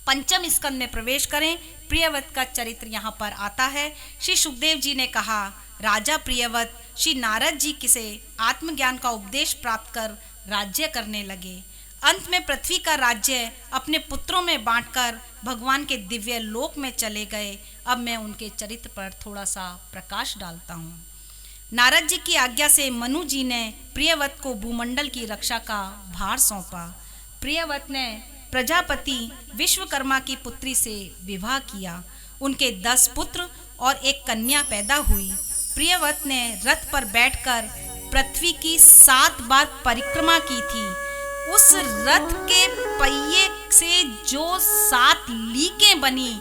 पंचम स्कंद में प्रवेश करें। प्रियव्रत का चरित्र यहाँ पर आता है। श्री सुखदेव जी ने कहा, राजा प्रियव्रत श्री नारद जी से आत्मज्ञान का उपदेश प्राप्त कर राज्य करने लगे। अंत में पृथ्वी का राज्य अपने पुत्रों में बांटकर भगवान के दिव्य लोक में चले गए। अब मैं उनके चरित्र पर थोड़ा सा प्रकाश डालता हूँ। नारद जी की आज्ञा से मनु जी ने प्रियव्रत को भूमंडल की रक्षा का भार सौंपा। प्रियव्रत ने प्रजापति विश्वकर्मा की पुत्री से विवाह किया। उनके 10 पुत्र और एक कन्या पैदा हुई। प्रियव्रत ने रथ पर बैठकर पृथ्वी की 7 बार परिक्रमा की थी। उस रथ के पहिए से जो 7 लीकें बनी,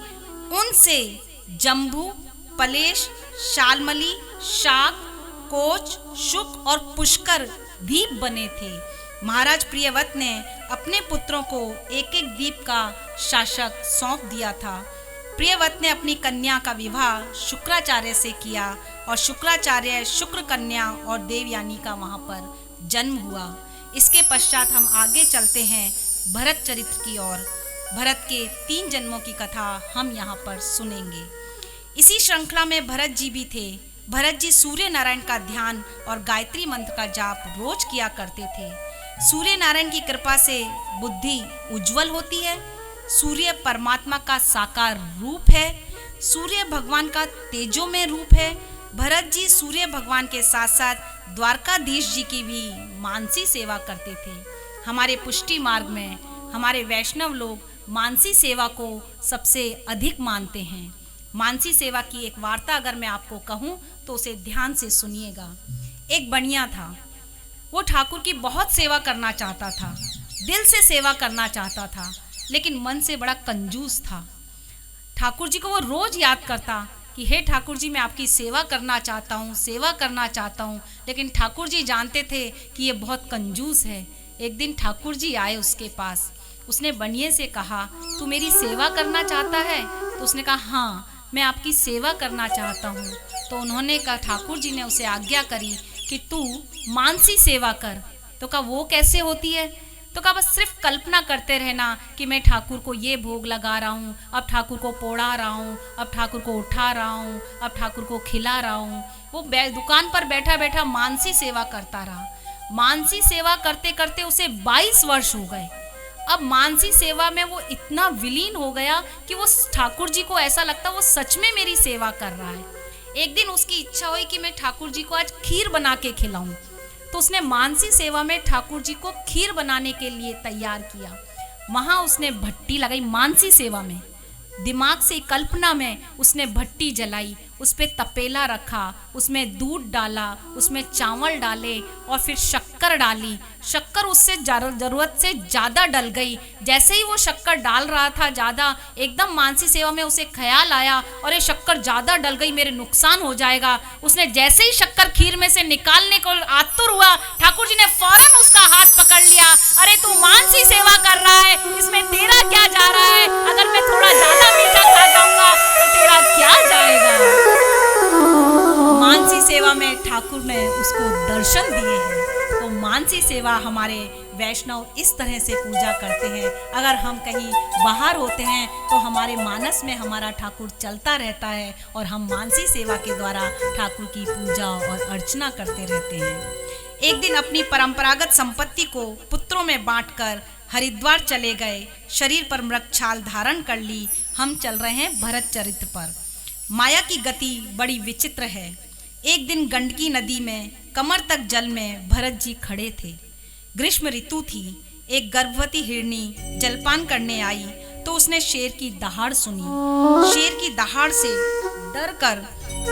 उनसे जम्बू, पलेश, शालमली, शाक, कोच, शुक और पुष्कर द्वीप बने थे। महाराज प्रियव्रत ने अपने पुत्रों को एक एक द्वीप का शासक सौंप दिया था। प्रियव्रत ने अपनी कन्या का विवाह शुक्राचार्य से किया और शुक्राचार्य शुक्र कन्या और देवयानी का वहाँ पर जन्म हुआ। इसके पश्चात हम आगे चलते हैं भरत चरित्र की ओर। भरत के 3 जन्मों की कथा हम यहाँ पर सुनेंगे। इसी श्रृंखला में भरत जी भी थे। भरत जी सूर्य नारायण का ध्यान और गायत्री मंत्र का जाप रोज किया करते थे। सूर्य नारायण की कृपा से बुद्धि उज्जवल होती है। सूर्य परमात्मा का साकार रूप है। सूर्य भगवान का तेजोमय रूप है। भरत जी सूर्य भगवान के साथ साथ द्वारकाधीश जी की भी मानसी सेवा करते थे। हमारे पुष्टि मार्ग में हमारे वैष्णव लोग मानसी सेवा को सबसे अधिक मानते हैं। मानसी सेवा की एक वार्ता अगर मैं आपको कहूँ तो उसे ध्यान से सुनिएगा। एक बनिया था, वो ठाकुर की बहुत सेवा करना चाहता था, दिल से सेवा करना चाहता था, लेकिन मन से बड़ा कंजूस था। ठाकुर जी को वो रोज याद करता कि हे ठाकुर जी, मैं आपकी सेवा करना चाहता हूँ, सेवा करना चाहता हूँ, लेकिन ठाकुर जी जानते थे कि ये बहुत कंजूस है। एक दिन ठाकुर जी आए उसके पास। उसने बनिए से कहा, तू मेरी सेवा करना चाहता है? तो उसने कहा, हाँ, मैं आपकी सेवा करना चाहता हूँ। तो उन्होंने कहा, ठाकुर जी ने उसे आज्ञा करी कि तू मानसी सेवा कर। तो कहा, वो कैसे होती है? तो कहा, बस सिर्फ कल्पना करते रहना कि मैं ठाकुर को ये भोग लगा रहा हूँ, अब ठाकुर को पोड़ा रहा हूँ, अब ठाकुर को उठा रहा हूँ, अब ठाकुर को खिला रहा हूँ। वो दुकान पर बैठा बैठा मानसी सेवा करता रहा। मानसी सेवा करते करते उसे 22 वर्ष हो गए। अब मानसी सेवा में वो इतना विलीन हो गया कि वो ठाकुर जी को ऐसा लगता वो सच में मेरी सेवा कर रहा है। एक दिन उसकी इच्छा हुई कि मैं ठाकुर जी को आज खीर बना के खिलाऊं। तो उसने मानसी सेवा में ठाकुर जी को खीर बनाने के लिए तैयार किया। वहाँ उसने भट्टी लगाई। मानसी सेवा में दिमाग से कल्पना में उसने भट्टी जलाई, उस पर तपेला रखा, उसमें दूध डाला, उसमें चावल डाले और फिर शक्कर डाली। शक्कर उससे ज़रूरत से ज़्यादा डल गई। जैसे ही वो शक्कर डाल रहा था ज़्यादा, एकदम मानसी सेवा में उसे ख्याल आया, और ये शक्कर ज़्यादा डल गई, मेरे नुकसान हो जाएगा। उसने जैसे ही शक्कर खीर में से निकालने को आतुर हुआ, ठाकुर जी ने फौरन उसका हाथ पकड़ लिया। अरे तू मानसी सेवा कर रहा है, इसमें तेरा क्या जा रहा है? अगर मैं थोड़ा ज़्यादा मीठा खा जाऊंगा तो तेरा क्या जाएगा? मानसी सेवा में ठाकुर ने उसको दर्शन दिए हैं। तो मानसी सेवा हमारे वैष्णव इस तरह से पूजा करते हैं। अगर हम कहीं बाहर होते हैं तो हमारे मानस में हमारा ठाकुर चलता रहता है और हम मानसी सेवा के द्वारा ठाकुर की पूजा और अर्चना करते रहते हैं। एक दिन अपनी परंपरागत संपत्ति को पुत्रों में बांटकर हरिद्वार चले गए। शरीर पर मृग छाल धारण कर ली। हम चल रहे हैं भरत चरित्र पर। माया की गति बड़ी विचित्र है। एक दिन गंडकी नदी में कमर तक जल में भरत जी खड़े थे। ग्रीष्म ऋतु थी। एक गर्भवती हिरनी जलपान करने आई तो उसने शेर की दहाड़ सुनी। शेर की दहाड़ से डर कर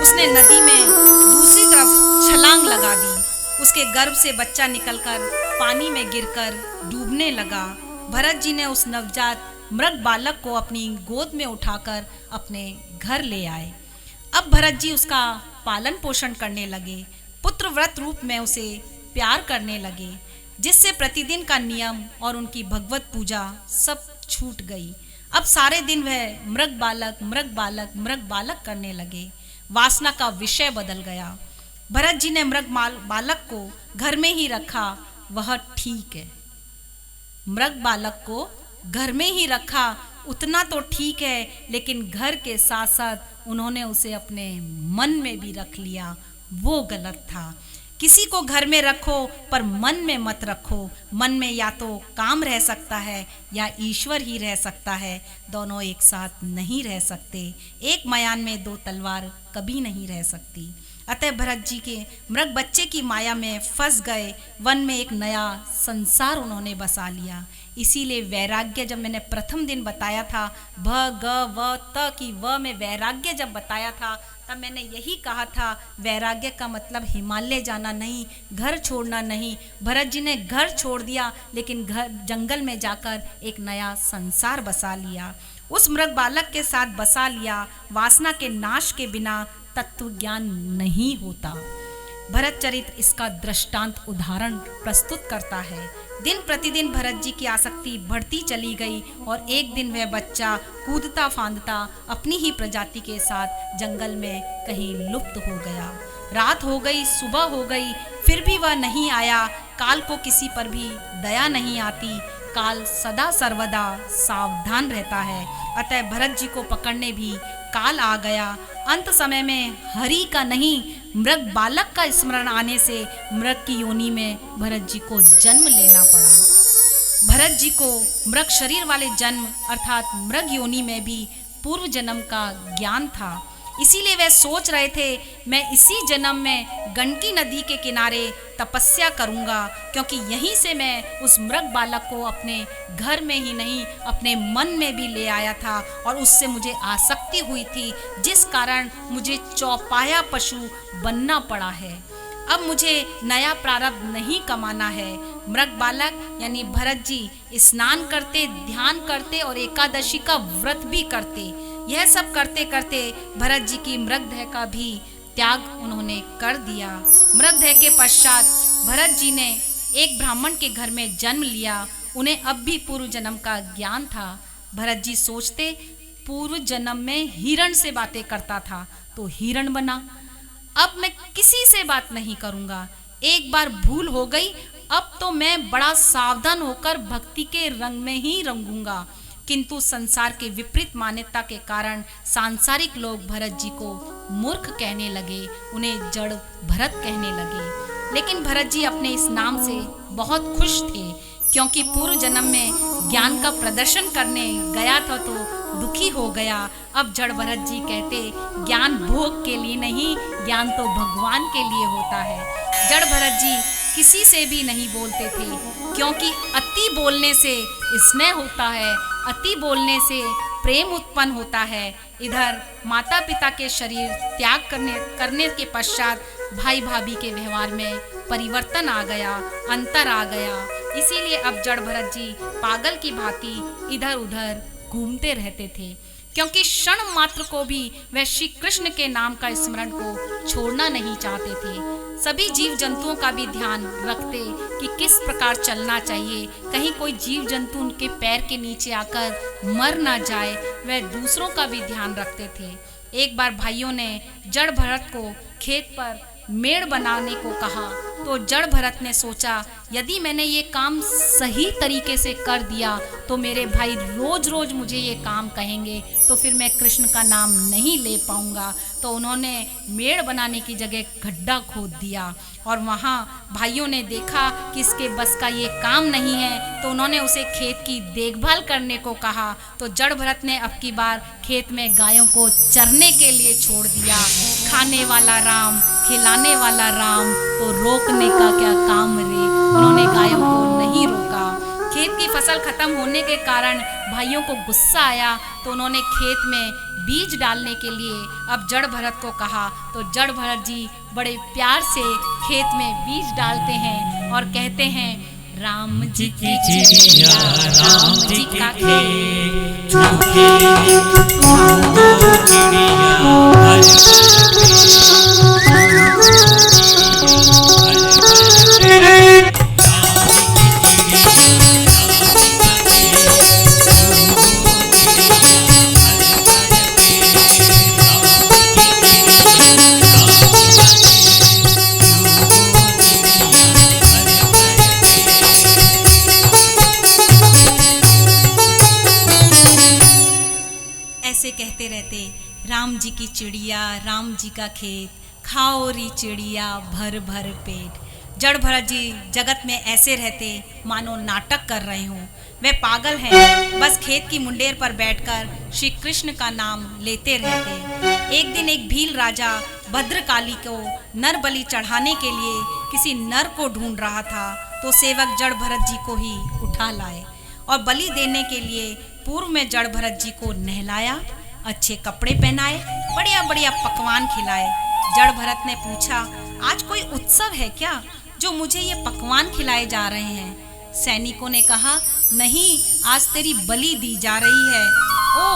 उसने नदी में दूसरी तरफ छलांग लगा दी। उसके गर्भ से बच्चा निकलकर पानी में गिरकर डूबने लगा। भरत जी ने उस नवजात मृग बालक को अपनी गोद में उठाकर अपने घर ले आए। अब भरत जी उसका पालन पोषण करने लगे। पुत्र व्रत रूप में उसे प्यार करने लगे, जिससे प्रतिदिन का नियम और उनकी भगवत पूजा सब छूट गई। अब सारे दिन वह मृग बालक मृग बालक मृग बालक करने लगे। वासना का विषय बदल गया। भरत जी ने मृग बालक को घर में ही रखा, वह ठीक है। मृग बालक को घर में ही रखा, उतना तो ठीक है, लेकिन घर के साथ साथ उन्होंने उसे अपने मन में भी रख लिया, वो गलत था। किसी को घर में रखो पर मन में मत रखो। मन में या तो काम रह सकता है या ईश्वर ही रह सकता है, दोनों एक साथ नहीं रह सकते। एक मयान में दो तलवार कभी नहीं रह सकती। अतः भरत जी के मृग बच्चे की माया में फंस गए, वन में एक नया संसार उन्होंने बसा लिया। इसीलिए वैराग्य जब मैंने प्रथम दिन बताया था, भ ग व त की व में वैराग्य जब बताया था, तब मैंने यही कहा था वैराग्य का मतलब हिमालय जाना नहीं, घर छोड़ना नहीं। भरत जी ने घर छोड़ दिया, लेकिन घर जंगल में जाकर एक नया संसार बसा लिया। उस मृग बालक के साथ बसा लिया। वासना के नाश के बिना तत्व ज्ञान नहीं होता। भरत चरित्र इसका दृष्टांत उदाहरण प्रस्तुत करता है। दिन प्रतिदिन भरत जी की आसक्ति बढ़ती चली गई और एक दिन वह बच्चा कूदता फांदता अपनी ही प्रजाति के साथ जंगल में कहीं लुप्त हो गया। रात हो गई, सुबह हो गई, फिर भी वह नहीं आया। काल को किसी पर भी दया नहीं आती। काल सदा सर्वदा सावधान रहता है। अतः भरत जी को पकड़ने भी काल आ गया। अंत समय में हरि का नहीं, मृग बालक का स्मरण आने से मृग की योनि में भरत जी को जन्म लेना पड़ा। भरत जी को मृग शरीर वाले जन्म अर्थात मृग योनि में भी पूर्व जन्म का ज्ञान था। इसीलिए वे सोच रहे थे, मैं इसी जन्म में गंडकी नदी के किनारे तपस्या करूंगा, क्योंकि यहीं से मैं उस मृग बालक को अपने घर में ही नहीं अपने मन में भी ले आया था और उससे मुझे आसक्ति हुई थी, जिस कारण मुझे चौपाया पशु बनना पड़ा है। अब मुझे नया प्रारब्ध नहीं कमाना है। मृग बालक यानी भरत जी स्नान करते, ध्यान करते और एकादशी का व्रत भी करते। यह सब करते करते भरत जी की मृगदेह का भी त्याग उन्होंने कर दिया। मृगदेह के पश्चात भरत जी ने एक ब्राह्मण के घर में जन्म लिया। उन्हें अब भी पूर्व जन्म का ज्ञान था। भरत जी सोचते, पूर्व जन्म में हिरण से बातें करता था तो हिरण बना, अब मैं किसी से बात नहीं करूंगा। एक बार भूल हो गई, अब तो मैं बड़ा सावधान होकर भक्ति के रंग में ही रंगूंगा। किंतु संसार के विपरीत मान्यता के कारण सांसारिक लोग भरत जी को मूर्ख कहने लगे, उन्हें जड़ भरत कहने लगे। लेकिन भरत जी अपने इस नाम से बहुत खुश थे, क्योंकि पूर्व जन्म में ज्ञान का प्रदर्शन करने गया था तो दुखी हो गया। अब जड़ भरत जी कहते, ज्ञान भोग के लिए नहीं, ज्ञान तो भगवान के लिए होता है। जड़ भरत जी किसी से भी नहीं बोलते थे, क्योंकि अति बोलने से स्नेह होता है, अति बोलने से प्रेम उत्पन्न होता है। इधर माता पिता के शरीर त्याग करने के पश्चात भाई भाभी के व्यवहार में परिवर्तन आ गया, अंतर आ गया। इसीलिए अब जड़ भरत जी पागल की भांति इधर उधर घूमते रहते थे, क्योंकि क्षण मात्र को भी वह श्री कृष्ण के नाम का स्मरण को छोड़ना नहीं चाहते थे। सभी जीव जंतुओं का भी ध्यान रखते कि किस प्रकार चलना चाहिए, कहीं कोई जीव जंतु उनके पैर के नीचे आकर मर ना जाए, वह दूसरों का भी ध्यान रखते थे। एक बार भाइयों ने जड़ भरत को खेत पर मेड़ बनाने को कहा, तो जड़ भरत ने सोचा, यदि मैंने ये काम सही तरीके से कर दिया तो मेरे भाई रोज रोज मुझे ये काम कहेंगे, तो फिर मैं कृष्ण का नाम नहीं ले पाऊंगा। तो उन्होंने मेड़ बनाने की जगह गड्ढा खोद दिया और वहाँ भाइयों ने देखा कि इसके बस का ये काम नहीं है, तो उन्होंने उसे खेत की देखभाल करने को कहा। तो जड़ भरत ने अब की बार खेत में गायों को चरने के लिए छोड़ दिया। खाने वाला राम, खिलाने वाला राम, तो रोकने का क्या काम रे। उन्होंने गायों को नहीं रोका। खेत की फसल खत्म होने के कारण भाइयों को गुस्सा आया, तो उन्होंने खेत में बीज डालने के लिए अब जड़ भरत को कहा। तो जड़ भरत जी बड़े प्यार से खेत में बीज डालते हैं और कहते हैं, राम जी की चिड़िया, राम जी का खेत, ऐसे कहते रहते, राम जी की चिड़िया, राम जी का खेत, खाओ री चिड़िया भर भर पेट। जड़ भरत जी जगत में ऐसे रहते मानो नाटक कर रहे हों। वे पागल हैं, बस खेत की मुंडेर पर बैठकर श्री कृष्ण का नाम लेते रहते। एक दिन एक भील राजा भद्रकाली को नर बलि चढ़ाने के लिए किसी नर को ढूंढ रहा था, तो सेवक जड़ भरत जी को ही उठा लाए और बलि देने के लिए पूर्व में जड़ भरत जी को नहलाया, अच्छे कपड़े पहनाए, बढ़िया बढ़िया पकवान खिलाए। जड़ भरत ने पूछा, आज कोई उत्सव है क्या जो मुझे ये पकवान खिलाए जा रहे हैं? सैनिकों ने कहा, नहीं, आज तेरी बलि दी जा रही है। ओ,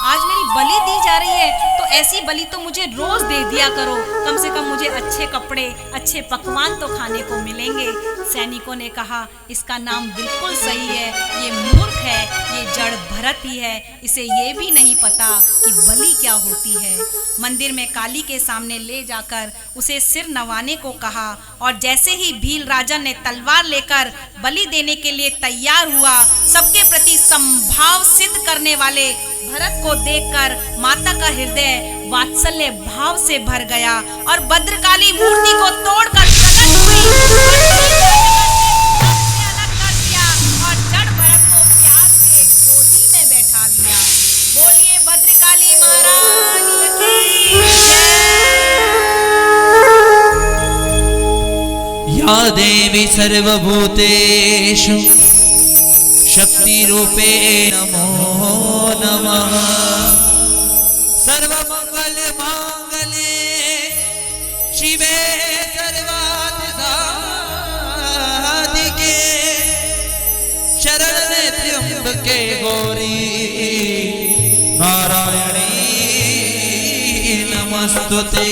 आज मेरी बलि दी जा रही है, तो ऐसी बलि तो मुझे रोज दे दिया करो, कम से कम मुझे अच्छे कपड़े, अच्छे पकवान तो खाने को मिलेंगे। सैनिकों ने कहा, इसका नाम बिल्कुल सही है, ये मूर्ख है, ये जड़ भरत ही है, इसे ये भी नहीं पता कि बलि क्या होती है। मंदिर में काली के सामने ले जाकर उसे सिर नवाने को कहा, और जैसे ही भील राजा ने तलवार लेकर बलि देने के लिए तैयार हुआ, सबके प्रति समभाव सिद्ध करने वाले भरत को देखकर माता का हृदय वात्सल्य भाव से भर गया और भद्रकाली मूर्ति को तोड़कर प्रकट हुई अलग कर दिया और जड़ भरत को प्यार से गोदी में बैठा लिया। बोलिए भद्रकाली महारानी की जय। या देवी सर्वभूतेषु शक्ति रूपे नमो नमः। सर्वमंगल मांगल्ये शिवे सर्वार्थ साधिके शरण्ये त्र्यंबके गौरी नारायणी नमस्तुते।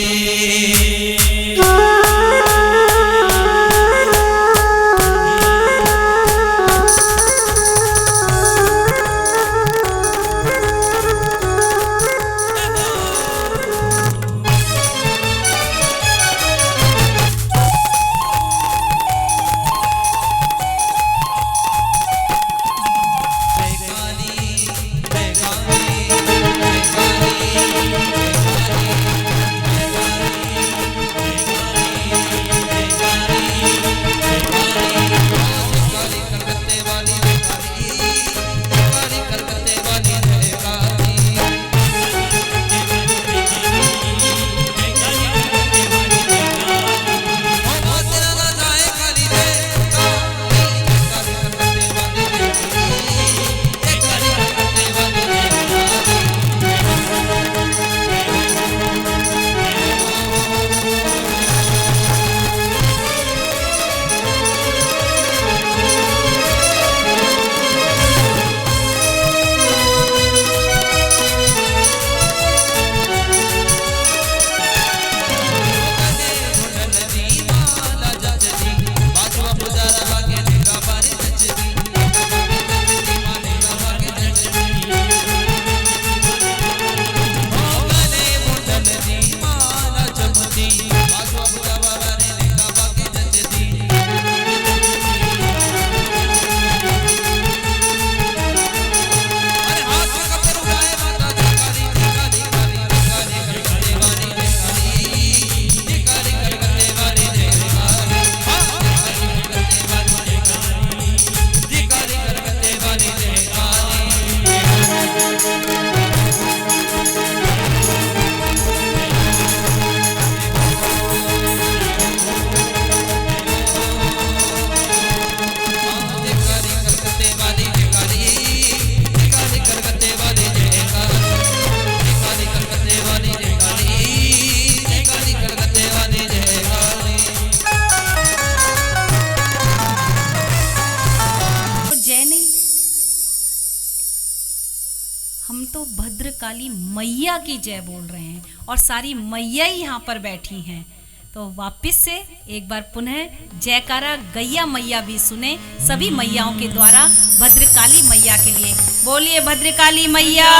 हम तो भद्रकाली मैया की जय बोल रहे हैं और सारी मैया ही यहाँ पर बैठी हैं। तो वापस से एक बार पुनः जयकारा गैया मैया भी सुने सभी मैयाओं के द्वारा भद्रकाली मैया के लिए। बोलिए भद्रकाली मैया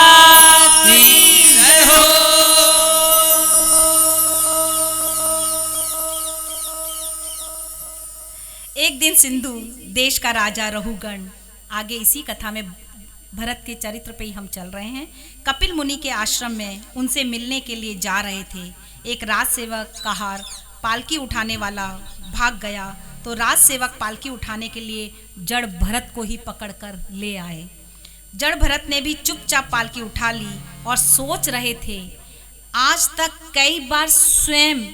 की जय हो। एक दिन सिंधु देश का राजा रहुगण, आगे इसी कथा में भरत के चरित्र पे ही हम चल रहे हैं। कपिल मुनि के आश्रम में उनसे मिलने के लिए जा रहे थे। एक राजसेवक कहार पालकी उठाने वाला भाग गया तो राजसेवक पालकी उठाने के लिए जड़ भरत को ही पकड़कर ले आए। जड़ भरत ने भी चुपचाप पालकी उठा ली और सोच रहे थे, आज तक कई बार स्वयं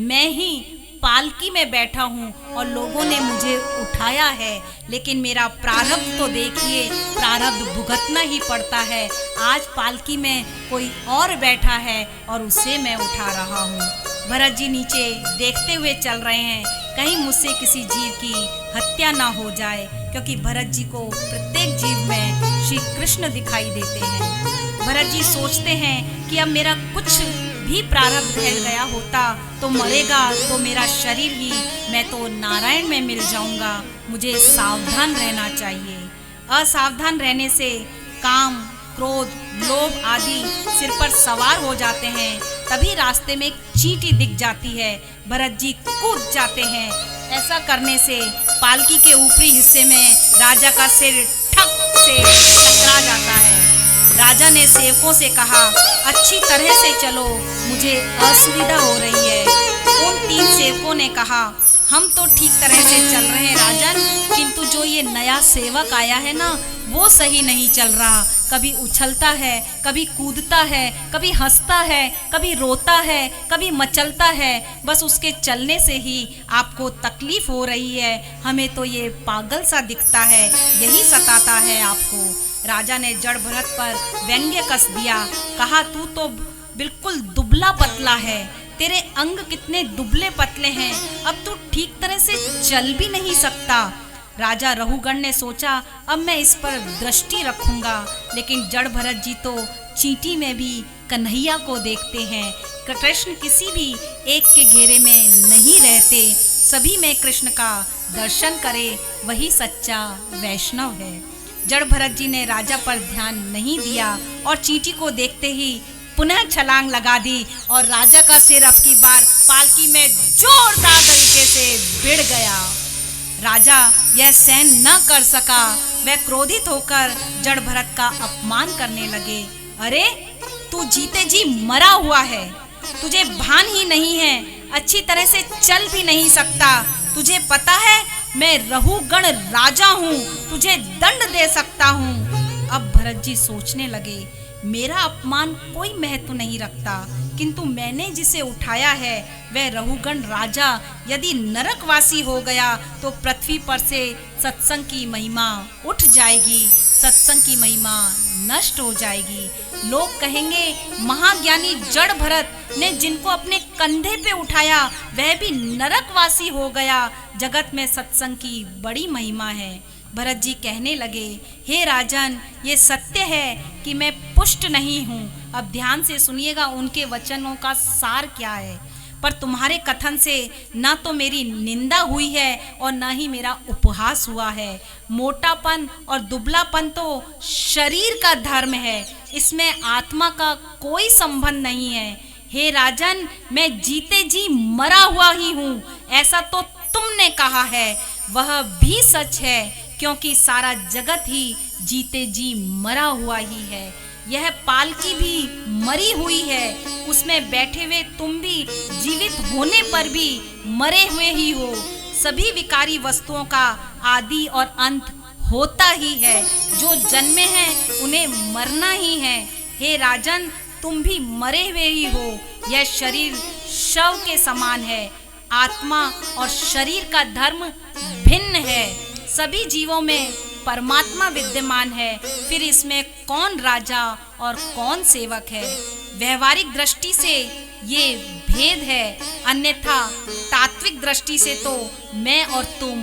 मैं ही पालकी में बैठा हूँ और लोगों ने मुझे उठाया है, लेकिन मेरा प्रारब्ध तो देखिए, प्रारब्ध भुगतना ही पड़ता है। आज पालकी में कोई और बैठा है और उसे मैं उठा रहा हूँ। भरत जी नीचे देखते हुए चल रहे हैं, कहीं मुझसे किसी जीव की हत्या ना हो जाए, क्योंकि भरत जी को प्रत्येक जीव में श्री कृष्ण दिखाई देते हैं। भरत जी सोचते हैं कि अब मेरा कुछ भी प्रारब्ध रह गया होता तो मरेगा तो मेरा शरीर ही, मैं तो नारायण में मिल जाऊंगा। मुझे सावधान रहना चाहिए। असावधान रहने से काम, क्रोध, लोभ आदि सिर पर सवार हो जाते हैं। तभी रास्ते में एक चींटी दिख जाती है, भरत जी कूद जाते हैं। ऐसा करने से पालकी के ऊपरी हिस्से में राजा का सिर ठक से टकरा जाता है। राजा ने सेवकों से कहा, अच्छी तरह से चलो, मुझे असुविधा हो रही है। उन 3 सेवकों ने कहा, हम तो ठीक तरह से चल रहे हैं राजन, किंतु जो ये नया सेवक आया है ना, वो सही नहीं चल रहा। कभी उछलता है, कभी कूदता है, कभी हंसता है, कभी रोता है, कभी मचलता है। बस उसके चलने से ही आपको तकलीफ हो रही है। हमें तो ये पागल सा दिखता है, यही सताता है आपको। राजा ने जड़ भरत पर व्यंग्य कस दिया, कहा, तू तो बिल्कुल दुबला पतला है, तेरे अंग कितने दुबले पतले हैं, अब तू ठीक तरह से चल भी नहीं सकता। राजा रहुगण ने सोचा, अब मैं इस पर दृष्टि रखूंगा, लेकिन जड़ भरत जी तो चींटी में भी कन्हैया को देखते हैं। कृष्ण किसी भी एक के घेरे में नहीं रहते, सभी में कृष्ण का दर्शन करे, वही सच्चा वैष्णव है। जड़ भरत जी ने राजा पर ध्यान नहीं दिया और चींटी को देखते ही पुनः छलांग लगा दी और राजा का सिर अब की बार पालकी में जोरदार तरीके से भिड़ गया। राजा यह सहन न कर सका, वह क्रोधित होकर जड़ भरत का अपमान करने लगे। अरे तू जीते जी मरा हुआ है, तुझे भान ही नहीं है, अच्छी तरह से चल भी नहीं सकता। तुझे पता है मैं रहुगण राजा हूँ, तुझे दंड दे सकता हूँ। अब भरत जी सोचने लगे, मेरा अपमान कोई महत्व नहीं रखता, किंतु मैंने जिसे उठाया है वह रहुगण राजा यदि नरकवासी हो गया तो पृथ्वी पर से सत्संग की महिमा उठ जाएगी, सत्संग की महिमा नष्ट हो जाएगी। लोग कहेंगे, महाज्ञानी जड़ भरत ने जिनको अपने कंधे पे उठाया वह भी नरकवासी हो गया। जगत में सत्संग की बड़ी महिमा है। भरत जी कहने लगे, हे राजन, ये सत्य है कि मैं पुष्ट नहीं हूँ। अब ध्यान से सुनिएगा उनके वचनों का सार क्या है। पर तुम्हारे कथन से ना तो मेरी निंदा हुई है और ना ही मेरा उपहास हुआ है। मोटापन और दुबलापन तो शरीर का धर्म है, इसमें आत्मा का कोई संबंध नहीं है। हे राजन, मैं जीते जी मरा हुआ ही हूँ, ऐसा तो तुमने कहा है, वह भी सच है, क्योंकि सारा जगत ही जीते जी मरा हुआ ही है। यह पालकी भी मरी हुई है, उसमें बैठे हुए तुम भी जीवित होने पर भी मरे हुए ही हो। सभी विकारी वस्तुओं का आदि और अंत होता ही है, जो जन्मे हैं उन्हें मरना ही है। हे राजन, तुम भी मरे हुए ही हो। यह शरीर शव के समान है, आत्मा और शरीर का धर्म भिन्न है। सभी जीवों में परमात्मा विद्यमान है, फिर इसमें कौन राजा और कौन सेवक है? व्यवहारिक दृष्टि से ये भेद है, अन्यथा तात्विक दृष्टि से तो मैं और तुम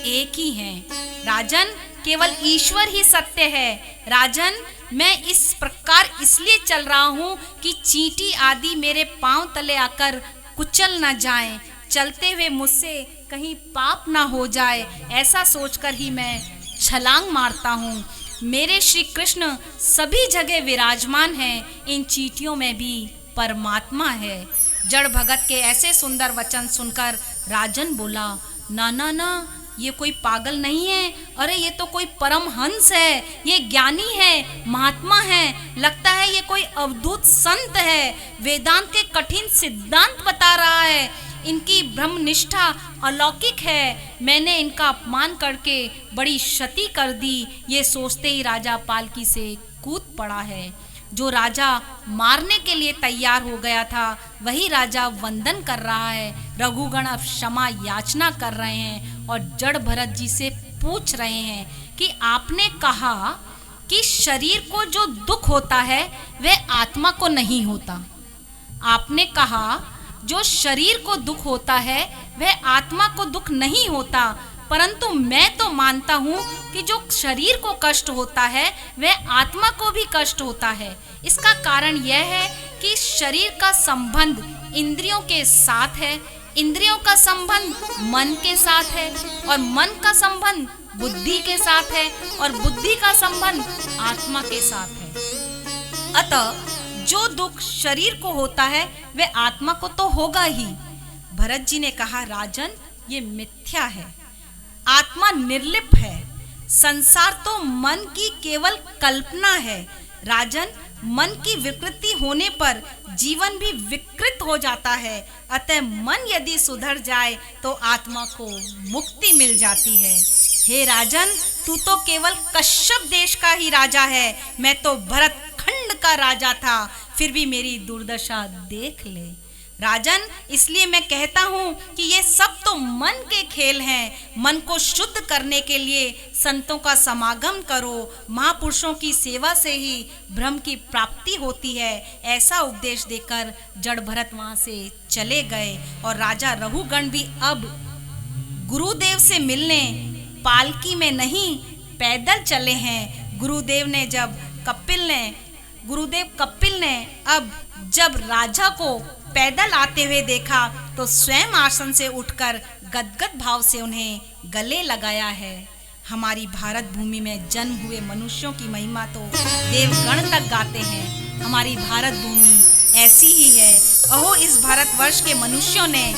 एक ही हैं। राजन, केवल ईश्वर ही सत्य है। राजन, मैं इस प्रकार इसलिए चल रहा हूँ कि चींटी आदि मेरे पांव तले आकर कुचल न जाएं, चलते हुए मुझसे कहीं पाप ना हो जाए, ऐसा सोचकर ही मैं छलांग मारता हूँ। मेरे श्री कृष्ण सभी जगह विराजमान हैं, इन चींटियों में भी परमात्मा है। जड़ भगत के ऐसे सुंदर वचन सुनकर राजन बोला, ना ना ना, ये कोई पागल नहीं है, अरे ये तो कोई परमहंस है, ये ज्ञानी है, महात्मा है, लगता है ये कोई अवधूत संत है, वेदांत के कठिन सिद्धांत बता रहा है, इनकी ब्रह्मनिष्ठा अलौकिक है, मैंने इनका अपमान करके बड़ी क्षति कर दी। ये सोचते ही राजा पालकी से कूद पड़ा है। जो राजा मारने के लिए तैयार हो गया था वही राजा वंदन कर रहा है। रघुगण अब क्षमा याचना कर रहे हैं और जड़ भरत जी से पूछ रहे हैं कि आपने कहा कि शरीर को जो दुख होता है वह आत्मा को नहीं होता। आपने कहा जो शरीर को दुख होता है वह आत्मा को दुख नहीं होता, परंतु मैं तो मानता हूँ कि जो शरीर को कष्ट होता है वह आत्मा को भी कष्ट होता है। इसका कारण यह है कि शरीर का संबंध इंद्रियों के साथ है, इंद्रियों का संबंध मन के साथ है और मन का संबंध बुद्धि के साथ है और बुद्धि का संबंध आत्मा के साथ है। अतः जो दुख शरीर को होता है वह आत्मा को तो होगा ही। भरत जी ने कहा, राजन ये मिथ्या है, आत्मा निर्लिप है, संसार तो मन की केवल कल्पना है। राजन मन की विकृति होने पर जीवन भी विकृत हो जाता है, अतः मन यदि सुधर जाए तो आत्मा को मुक्ति मिल जाती है। हे राजन, तू तो केवल कश्यप देश का ही राजा है, मैं तो भरत खंड का राजा था, फिर भी मेरी दुर्दशा देख ले। राजन, इसलिए मैं कहता हूँ कि ये सब तो मन के खेल हैं। मन को शुद्ध करने के लिए संतों का समागम करो, महापुरुषों की सेवा से ही ब्रह्म की प्राप्ति होती है। ऐसा उपदेश देकर जड़ भरत वहाँ से चले गए और राजा रघुगण भी अब गुरुदेव से मिलने पालकी में नहीं पैदल चले हैं। गुरुदेव कपिल ने अब जब राजा को पैदल आते हुए देखा तो स्वयं आसन से उठकर गदगद भाव से उन्हें गले लगाया है। हमारी भारत भूमि में जन्म हुए मनुष्यों की महिमा तो देवगण तक गाते हैं। हमारी भारत भूमि ऐसी ही है। अहो, इस भारतवर्ष के मनुष्यों ने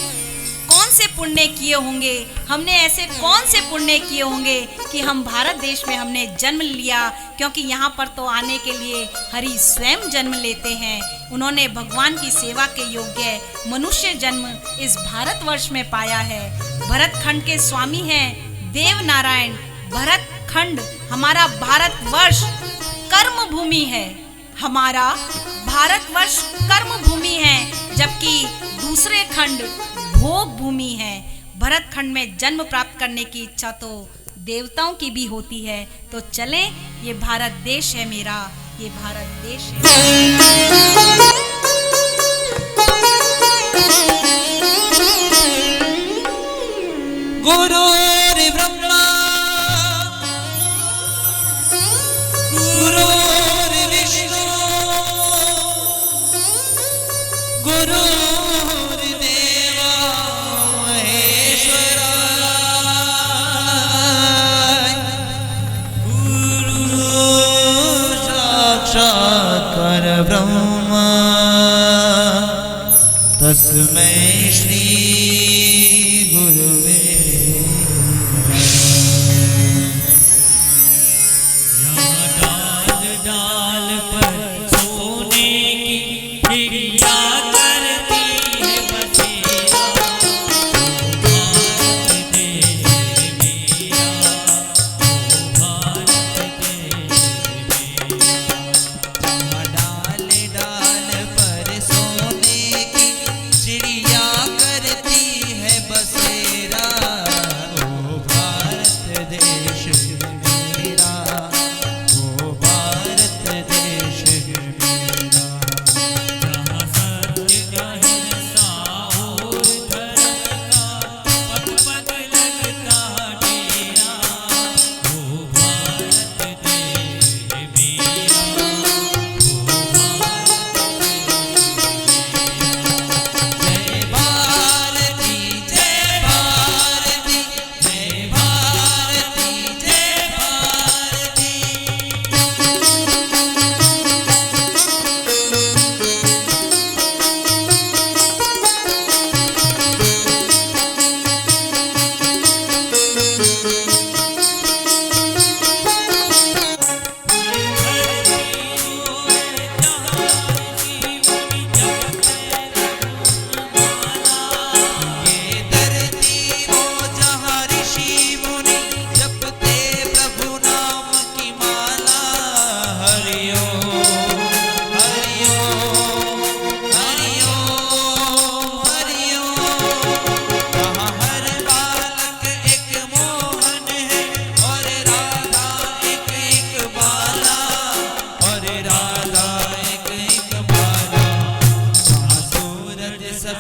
कौन से पुण्य किए होंगे, हमने ऐसे कौन से पुण्य किए होंगे कि हम भारत देश में हमने जन्म लिया, क्योंकि यहाँ पर तो आने के लिए हरि स्वयं जन्म लेते हैं। उन्होंने भगवान की सेवा के योग्य मनुष्य जन्म इस भारतवर्ष में पाया है। भरत खंड के स्वामी हैं देव नारायण। भरत खंड हमारा भारतवर्ष कर्म भूमि है, हमारा भारतवर्ष कर्म भूमि है, जबकि दूसरे खंड भोग भूमि है। भरत खंड में जन्म प्राप्त करने की इच्छा तो देवताओं की भी होती है। तो चले, ये भारत देश है मेरा, ये भारत देश है। गुरुर्ब्रह्मा गुरुर्विष्णु गुरुर्देवा महेश्वरा गुरु साक्षात् परब्रह्म तस्मै श्री गुरुवे डाल पर सोने की चिड़िया करती है बसेरा, भारत देश मेरा, भारत देश मेरा। डाल डाल पर सोने की चिड़िया करती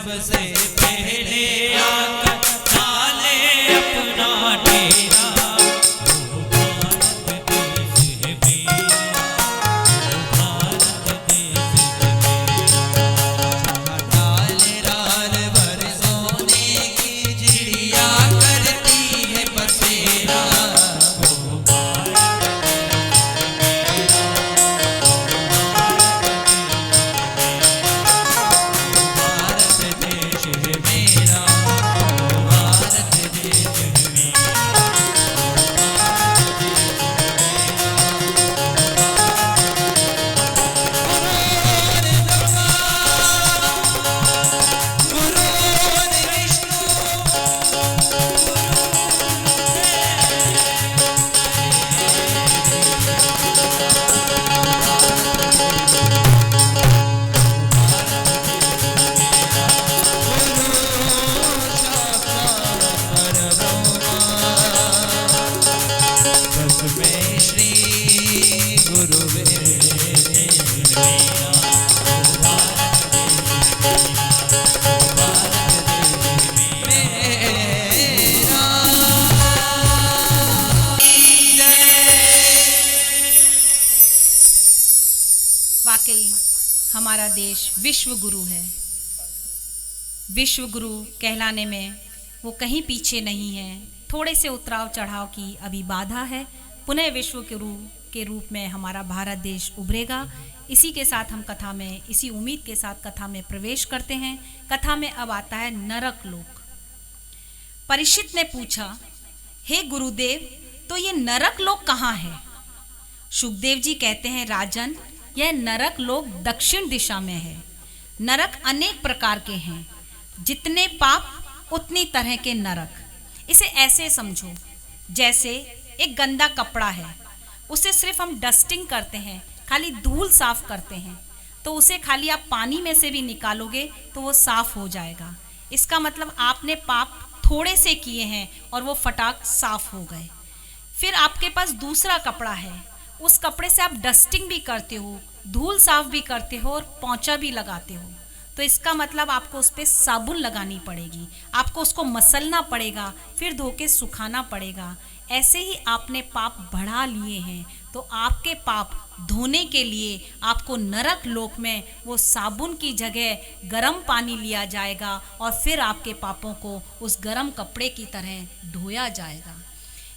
सबसे पहले आकर डाले अपना डेरा। वो भारत देश है मेरा, वो भारत देश है मेरा। डाल डाल भर सोने की चिड़िया करती है बसेरा। वो भारत भारत देश है मेरा, भारत देश है मेरा। गुरुदेव विष्णु तस्मै श्री गुरुवे वाकई हमारा देश विश्व गुरु है। विश्व गुरु कहलाने में वो कहीं पीछे नहीं है। थोड़े से उतराव चढ़ाव की अभी बाधा है। पुनः विश्व गुरु के रूप में हमारा भारत देश उभरेगा। इसी के साथ हम कथा में, इसी उम्मीद के साथ कथा में प्रवेश करते हैं। कथा में अब आता है नरक लोक। परीक्षित ने पूछा, हे गुरुदेव, तो ये नरक लोक कहाँ है? सुखदेव जी कहते हैं, राजन, यह नरक लोक दक्षिण दिशा में है। नरक अनेक प्रकार के हैं। जितने पाप उतनी तरह के नरक। इसे ऐसे समझो, जैसे एक गंदा कपड़ा है, उसे सिर्फ हम डस्टिंग करते हैं, खाली धूल साफ करते हैं, तो उसे खाली आप पानी में से भी निकालोगे तो वो साफ हो जाएगा। इसका मतलब आपने पाप थोड़े से किए हैं और वो फटाक साफ हो गए। फिर आपके पास दूसरा कपड़ा है, उस कपड़े से आप डस्टिंग भी करते हो, धूल साफ भी करते हो और पोंछा भी लगाते हो, तो इसका मतलब आपको उस पर साबुन लगानी पड़ेगी, आपको उसको मसलना पड़ेगा, फिर धो के सुखाना पड़ेगा। ऐसे ही आपने पाप बढ़ा लिए हैं, तो आपके पाप धोने के लिए आपको नरक लोक में वो साबुन की जगह गर्म पानी लिया जाएगा और फिर आपके पापों को उस गर्म कपड़े की तरह धोया जाएगा।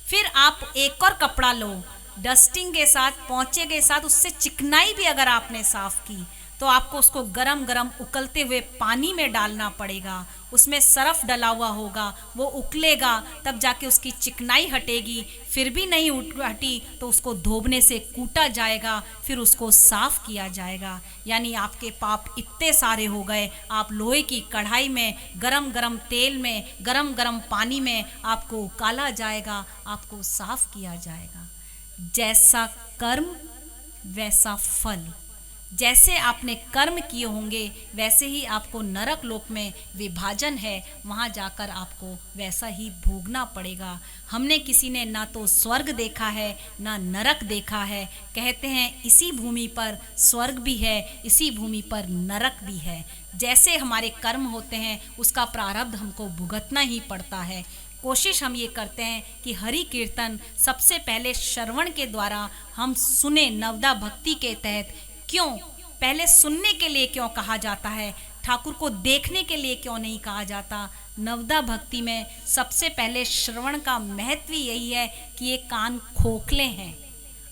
फिर आप एक और कपड़ा लो, डस्टिंग के साथ, पोंछे के साथ, उससे चिकनाई भी अगर आपने साफ की तो आपको उसको गरम गरम उकलते हुए पानी में डालना पड़ेगा। उसमें सरफ डला हुआ होगा, वो उकलेगा, तब जाके उसकी चिकनाई हटेगी। फिर भी नहीं हटी तो उसको धोबने से कूटा जाएगा, फिर उसको साफ किया जाएगा। यानी आपके पाप इतने सारे हो गए, आप लोहे की कढ़ाई में गरम गरम तेल में गरम गरम पानी में आपको उकाला जाएगा, आपको साफ किया जाएगा। जैसा कर्म वैसा फल। जैसे आपने कर्म किए होंगे वैसे ही आपको नरक लोक में विभाजन है, वहाँ जाकर आपको वैसा ही भोगना पड़ेगा। हमने किसी ने ना तो स्वर्ग देखा है ना नरक देखा है। कहते हैं इसी भूमि पर स्वर्ग भी है, इसी भूमि पर नरक भी है। जैसे हमारे कर्म होते हैं उसका प्रारब्ध हमको भुगतना ही पड़ता है। कोशिश हम ये करते हैं कि हरि कीर्तन सबसे पहले श्रवण के द्वारा हम सुने, नवदा भक्ति के तहत। क्यों पहले सुनने के लिए क्यों कहा जाता है, ठाकुर को देखने के लिए क्यों नहीं कहा जाता? नवदा भक्ति में सबसे पहले श्रवण का महत्व यही है कि ये कान खोखले हैं,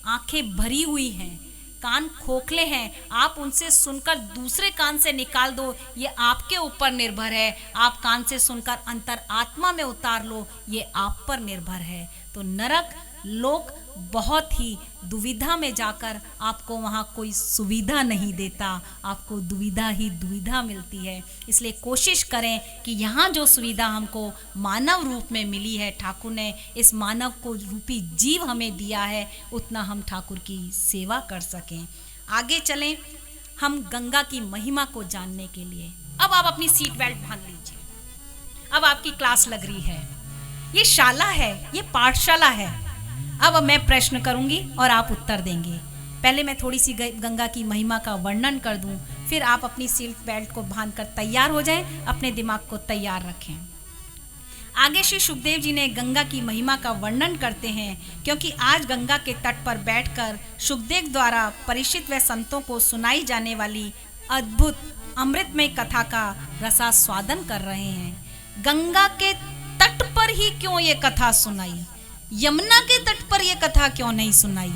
आंखें भरी हुई हैं, कान खोखले हैं। आप उनसे सुनकर दूसरे कान से निकाल दो, ये आपके ऊपर निर्भर है। आप कान से सुनकर अंतर आत्मा में उतार लो, ये आप पर निर्भर है। तो नरक लोक बहुत ही दुविधा में जाकर आपको वहाँ कोई सुविधा नहीं देता, आपको दुविधा ही दुविधा मिलती है। इसलिए कोशिश करें कि यहाँ जो सुविधा हमको मानव रूप में मिली है, ठाकुर ने इस मानव को रूपी जीव हमें दिया है, उतना हम ठाकुर की सेवा कर सकें। आगे चलें हम गंगा की महिमा को जानने के लिए। अब आप अपनी सीट बेल्ट बांध लीजिए, अब आपकी क्लास लग रही है। ये शाला है, ये पाठशाला है। अब मैं प्रश्न करूंगी और आप उत्तर देंगे। पहले मैं थोड़ी सी गंगा की महिमा का वर्णन कर दूं, फिर आप अपनी सीट बेल्ट को बांधकर तैयार हो जाएं, अपने दिमाग को तैयार रखें। आगे श्री सुखदेव जी ने गंगा की महिमा का वर्णन करते हैं, क्योंकि आज गंगा के तट पर बैठकर सुखदेव द्वारा परीक्षित व संतों को सुनाई जाने वाली अद्भुत अमृतमय कथा का रसास्वादन कर रहे हैं। गंगा के तट पर ही क्यों ये कथा सुनाई, यमुना के तट पर ये कथा क्यों नहीं सुनाई?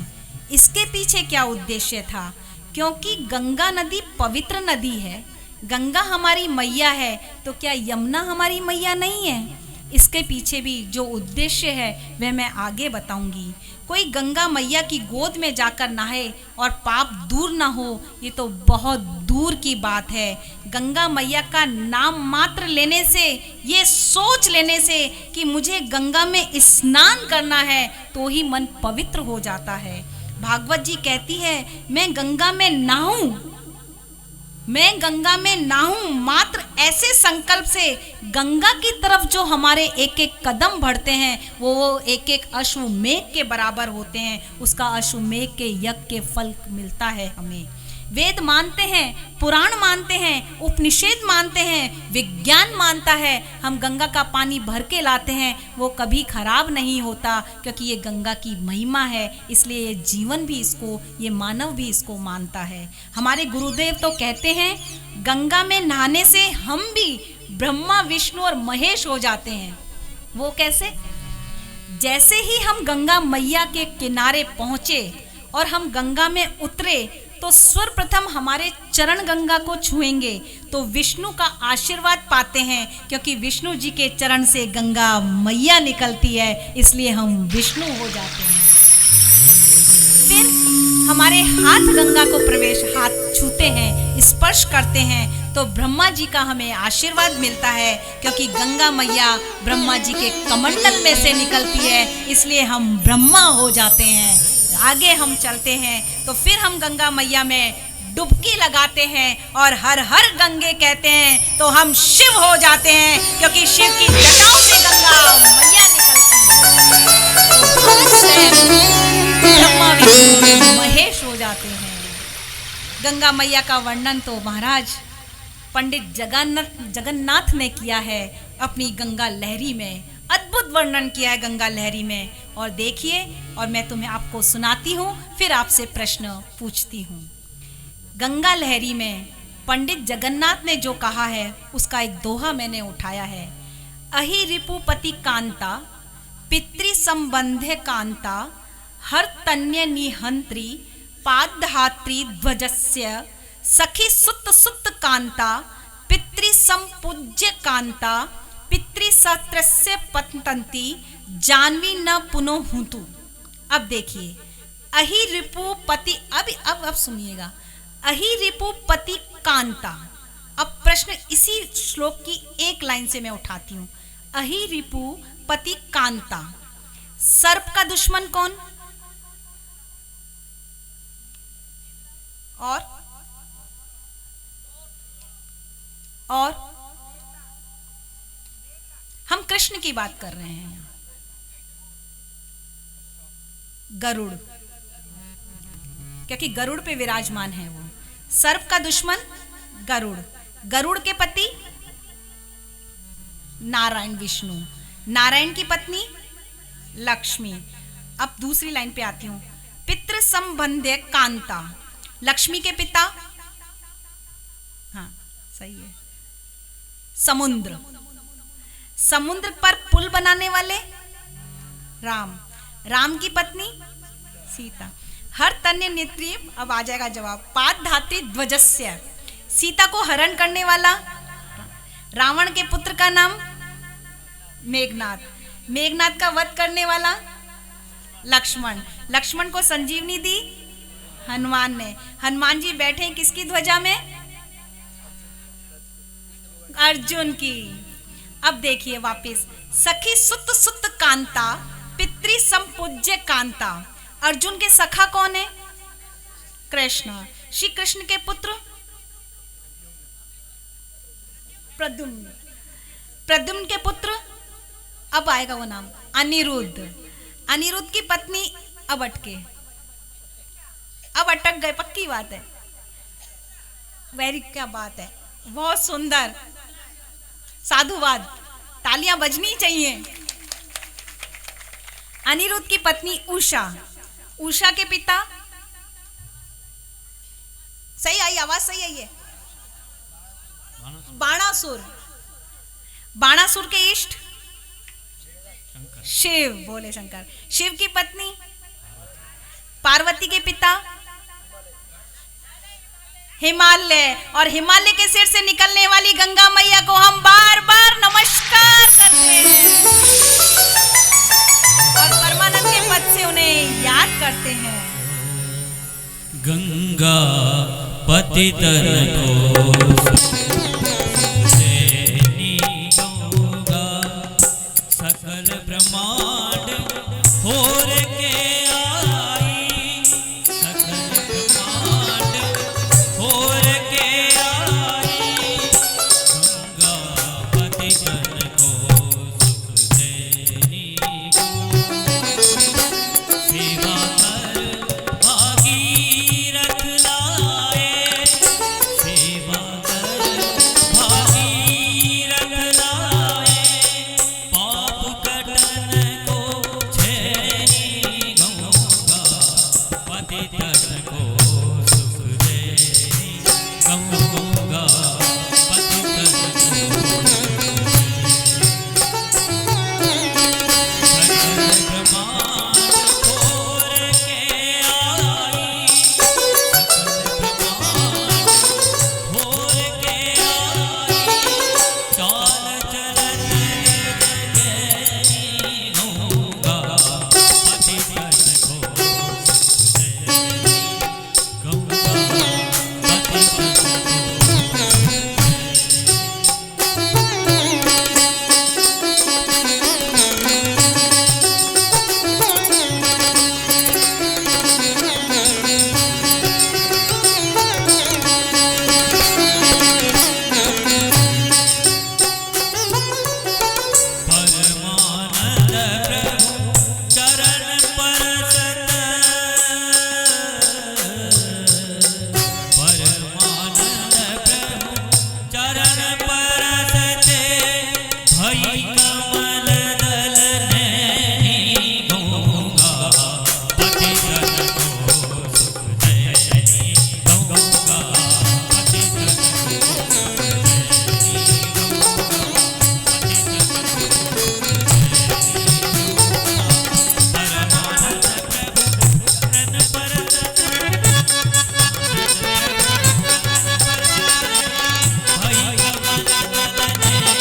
इसके पीछे क्या उद्देश्य था? क्योंकि गंगा नदी पवित्र नदी है, गंगा हमारी मैया है, तो क्या यमुना हमारी मैया नहीं है? इसके पीछे भी जो उद्देश्य है वह मैं आगे बताऊंगी। कोई गंगा मैया की गोद में जाकर नहाए और पाप दूर ना हो, ये तो बहुत दूर की बात है। गंगा मैया का नाम मात्र लेने से, ये सोच लेने से कि मुझे गंगा में स्नान करना है, तो ही मन पवित्र हो जाता है। भागवत जी कहती है, मैं गंगा में नहाऊं, मैं गंगा में नहाऊं, मात्र ऐसे संकल्प से गंगा की तरफ जो हमारे एक एक कदम बढ़ते हैं वो एक एक अश्वमेघ के बराबर होते हैं। उसका अश्वमेघ के यज्ञ के फल मिलता है हमें। वेद मानते हैं, पुराण मानते हैं, उपनिषद मानते हैं, विज्ञान मानता है। हम गंगा का पानी भर के लाते हैं, वो कभी खराब नहीं होता, क्योंकि ये गंगा की महिमा है। इसलिए ये जीवन भी इसको, ये मानव भी इसको मानता है। हमारे गुरुदेव तो कहते हैं, गंगा में नहाने से हम भी ब्रह्मा, विष्णु और महेश हो जाते हैं। वो कैसे? जैसे ही हम गंगा मैया के किनारे पहुंचे और हम गंगा में उतरे, तो सर्वप्रथम हमारे चरण गंगा को छुएंगे तो विष्णु का आशीर्वाद पाते हैं, क्योंकि विष्णु जी के चरण से गंगा मैया निकलती है, इसलिए हम विष्णु हो जाते हैं। फिर हमारे हाथ गंगा को प्रवेश, हाथ छूते हैं, स्पर्श करते हैं, तो ब्रह्मा जी का हमें आशीर्वाद मिलता है, क्योंकि गंगा मैया ब्रह्मा जी के कमंडल में से निकलती है, इसलिए हम ब्रह्मा हो जाते हैं। आगे हम चलते हैं तो फिर हम गंगा मैया में डुबकी लगाते हैं और हर हर गंगे कहते हैं, तो हम शिव हो जाते हैं, क्योंकि शिव की जटाओं से गंगा मैया निकलती है। ब्रह्मा विष्णु महेश हो जाते हैं। गंगा मैया का वर्णन तो महाराज पंडित जगन्नाथ ने किया है अपनी गंगा लहरी में, अद्भुत वर्णन किया है गंगा लहरी में। और देखिए, और मैं तुम्हें आपको सुनाती हूँ, फिर आपसे प्रश्न पूछती हूँ। गंगा लहरी में पंडित जगन्नाथ ने जो कहा है उसका एक दोहा मैंने उठाया है। अहि रिपुपति कांता पितृ संबंधे कांता हर तन्य निहंत्री पादधात्री ध्वजस्य सखी सुत सुत कांता पितृ संपूज्य कांता पितृसत्रस्य पतंती जानवी न पुनो हुतु। अब देखिए, अहि रिपुपति, अब सुनिएगा, अहि रिपुपति कांता। अब प्रश्न इसी श्लोक की एक लाइन से मैं उठाती हूं। अहि रिपुपति कांता, सर्प का दुश्मन कौन? और हम कृष्ण की बात कर रहे हैं। गरुड़, क्योंकि गरुड़ पे विराजमान है वो। सर्प का दुश्मन गरुड़, गरुड़ के पति नारायण विष्णु, नारायण की पत्नी लक्ष्मी। अब दूसरी लाइन पे आती हूं। पितृ संबंधे कांता, लक्ष्मी के पिता, हाँ सही है, समुद्र, समुद्र पर पुल बनाने वाले राम, राम की पत्नी सीता। हर तन्य नेत्री, अब आ जाएगा जवाब, पादधात्री ध्वजस्य, सीता को हरण करने वाला। रावण के पुत्र का नाम मेघनाद, मेघनाद का वध करने वाला लक्ष्मण, लक्ष्मण को संजीवनी दी हनुमान ने। हनुमान जी बैठे किसकी ध्वजा में? अर्जुन की। अब देखिए वापस, सखी सुत सुत कांता पितृ संपूज्य कांता। अर्जुन के सखा कौन है? कृष्ण। श्री कृष्ण के पुत्र प्रद्युम्न, प्रद्युम्न के पुत्र, अब आएगा वो नाम, अनिरुद्ध। अनिरुद्ध की पत्नी अवटके, अब अटक गए, पक्की बात है। वेरी, क्या बात है, बहुत सुंदर, साधुवाद, तालियां बजनी चाहिए। अनिरुद्ध की पत्नी उषा, उषा के पिता, सही आई आवाज, सही आई है, बाणासुर, बाणासुर के इष्ट शिव, बोले शंकर। शिव की पत्नी पार्वती के पिता हिमालय, और हिमालय के सिर से निकलने वाली गंगा मैया को हम बार बार नमस्कार करते हैं और परमानंद के पद से उन्हें याद करते हैं। गंगा पतितन को सुखदेनी गंगा, सकल ब्रह्मांड होर के आई, सकल ब्रह्मांड होर के आई, गंगा पतितन को सुखदेनी सेवा कर भागीरथ लाए, सेवा कर भागीरथ लाए, पाप कटन को छेनी गंगा, पतितन को सुख देनी गंगा, पतितन को सकल ब्रह्मांड होर के आई, सकल ब्रह्मांड होर के आई, चाल चलन जगैनी गंगा, पतितन को सुख देनी गंगा, पतितन परमानंद प्रभु चरण परसत, परमानंद प्रभु चरण परसते, भई कमल दल नैनी गंगा, पतितन को सुख देनी गंगा, पतितन को सुख देनी गंगा, परमानंद प्रभु चरण परसत, भई कमल दल नैनी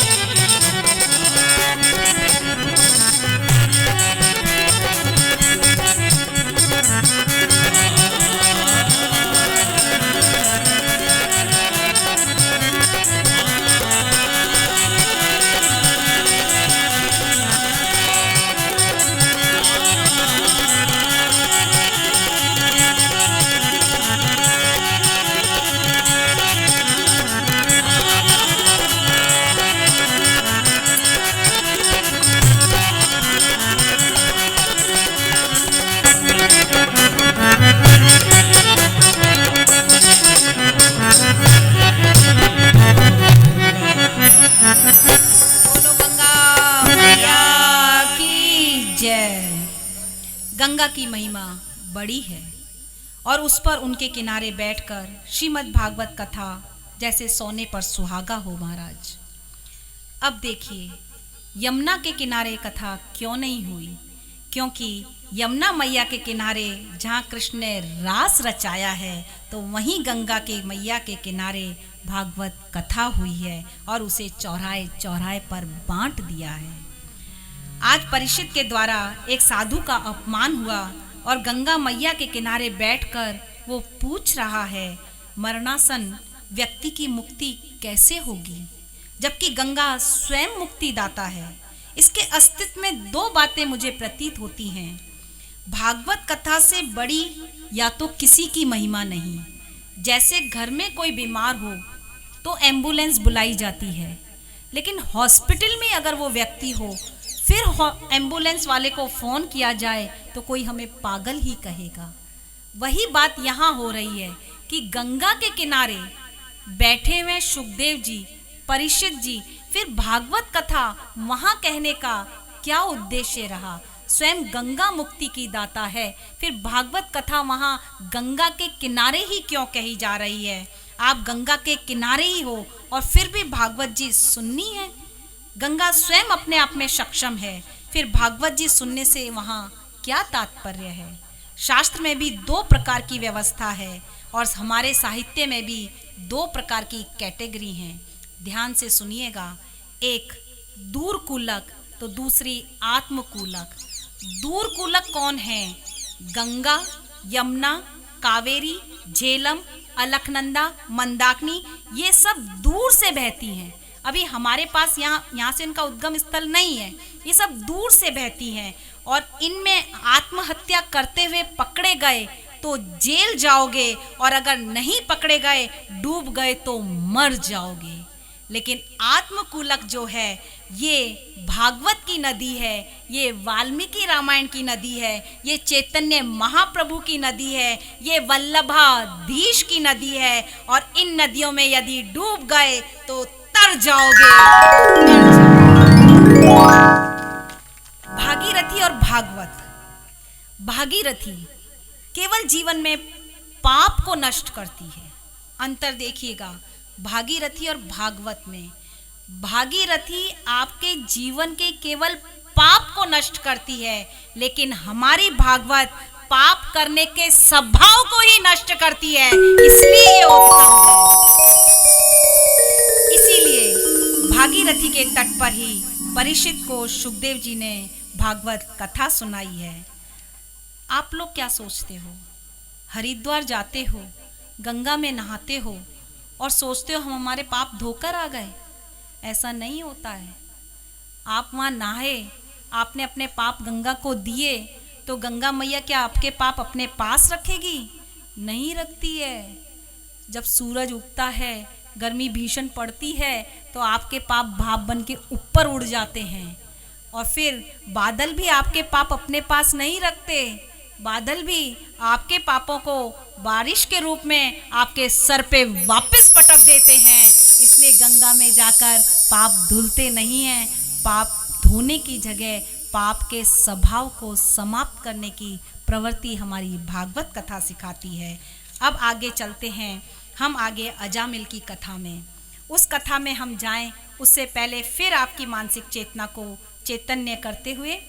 बोलो गंगा मैया की जय। गंगा की महिमा बड़ी है और उस पर उनके किनारे बैठकर श्रीमद् भागवत कथा जैसे सोने पर सुहागा हो महाराज। अब देखिए, यमुना के किनारे कथा क्यों नहीं हुई? क्योंकि यमुना मैया के किनारे जहाँ कृष्ण ने रास रचाया है, तो वहीं गंगा के मैया के किनारे भागवत कथा हुई है और उसे चौराहे चौराहे पर बांट दिया है। आज परीक्षित के द्वारा एक साधु का अपमान हुआ और गंगा मैया के किनारे बैठकर वो पूछ रहा है, मरणासन व्यक्ति की मुक्ति कैसे होगी, जबकि गंगा स्वयं मुक्ति दाता है। इसके अस्तित्व में दो बातें मुझे प्रतीत होती हैं। भागवत कथा से बड़ी या तो किसी की महिमा नहीं। जैसे घर में कोई बीमार हो तो एम्बुलेंस बुलाई जाती है, लेकिन हॉस्पिटल में अगर वो व्यक्ति हो फिर एम्बुलेंस वाले को फ़ोन किया जाए तो कोई हमें पागल ही कहेगा। वही बात यहाँ हो रही है कि गंगा के किनारे बैठे हुए सुखदेव जी, परीक्षित जी, फिर भागवत कथा वहां कहने का क्या उद्देश्य रहा? स्वयं गंगा मुक्ति की दाता है, फिर भागवत कथा वहां गंगा के किनारे ही क्यों कही जा रही है? आप गंगा के किनारे ही हो और फिर भी भागवत जी सुननी है। गंगा स्वयं अपने आप में सक्षम है, फिर भागवत जी सुनने से वहां क्या तात्पर्य है? शास्त्र में भी 2 प्रकार की व्यवस्था है और हमारे साहित्य में भी 2 प्रकार की कैटेगरी हैं। ध्यान से सुनिएगा, एक दूरकूलक तो दूसरी आत्मकूलक। दूरकूलक कौन है? गंगा, यमुना, कावेरी, झेलम, अलकनंदा, मंदाकिनी, ये सब दूर से बहती हैं। अभी हमारे पास यहाँ से इनका उद्गम स्थल नहीं है, ये सब दूर से बहती हैं और इनमें आत्महत्या करते हुए पकड़े गए तो जेल जाओगे और अगर नहीं पकड़े गए, डूब गए तो मर जाओगे। लेकिन आत्मकूलक जो है ये भागवत की नदी है, ये वाल्मीकि रामायण की नदी है, ये चैतन्य महाप्रभु की नदी है, ये वल्लभाधीश की नदी है और इन नदियों में यदि डूब गए तो तर जाओगे। भागीरथी और भागवत। भागीरथी केवल जीवन में पाप को नष्ट करती है। अंतर देखिएगा भागीरथी और भागवत में। भागीरथी आपके जीवन के केवल पाप को नष्ट करती है, लेकिन हमारी भागवत पाप करने के स्वभाव को ही नष्ट करती है, इसलिए ये उत्तम है। इसीलिए भागीरथी के तट पर ही परीक्षित को सुखदेव जी ने भागवत कथा सुनाई है। आप लोग क्या सोचते हो? हरिद्वार जाते हो, गंगा में नहाते हो और सोचते हो हम हमारे पाप धोकर आ गए। ऐसा नहीं होता है। आप वहाँ नहाए, आपने अपने पाप गंगा को दिए, तो गंगा मैया क्या आपके पाप अपने पास रखेगी? नहीं रखती है। जब सूरज उगता है, गर्मी भीषण पड़ती है, तो आपके पाप भाप बन के ऊपर उड़ जाते हैं और फिर बादल भी आपके पाप अपने पास नहीं रखते। बादल भी आपके पापों को बारिश के रूप में आपके सर पे वापस पटक देते हैं। इसलिए गंगा में जाकर पाप धुलते नहीं हैं। पाप धोने की जगह पाप के स्वभाव को समाप्त करने की प्रवृत्ति हमारी भागवत कथा सिखाती है। अब आगे चलते हैं हम आगे अजामिल की कथा में। उस कथा में हम जाएं उससे पहले फिर आपकी मानसिक चेतना को चैतन्य करते हुए,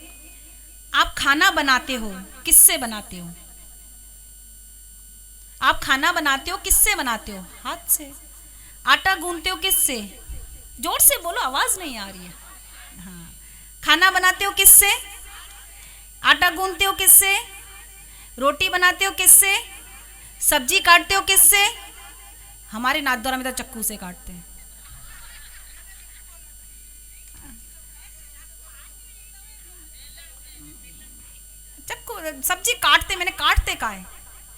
आप खाना बनाते हो, किससे बनाते हो? आप खाना बनाते हो किससे बनाते हो? हाथ से। आटा गूंथते हो किससे? जोर से बोलो, आवाज नहीं आ रही है। हाँ, खाना बनाते हो किससे? आटा गूंथते हो किससे? रोटी बनाते हो किससे? सब्जी काटते हो किससे? हमारे नाथद्वारा में तो चक्कू से काटते हैं। चक्कू सब्जी काटते, मैंने काटते कहा है,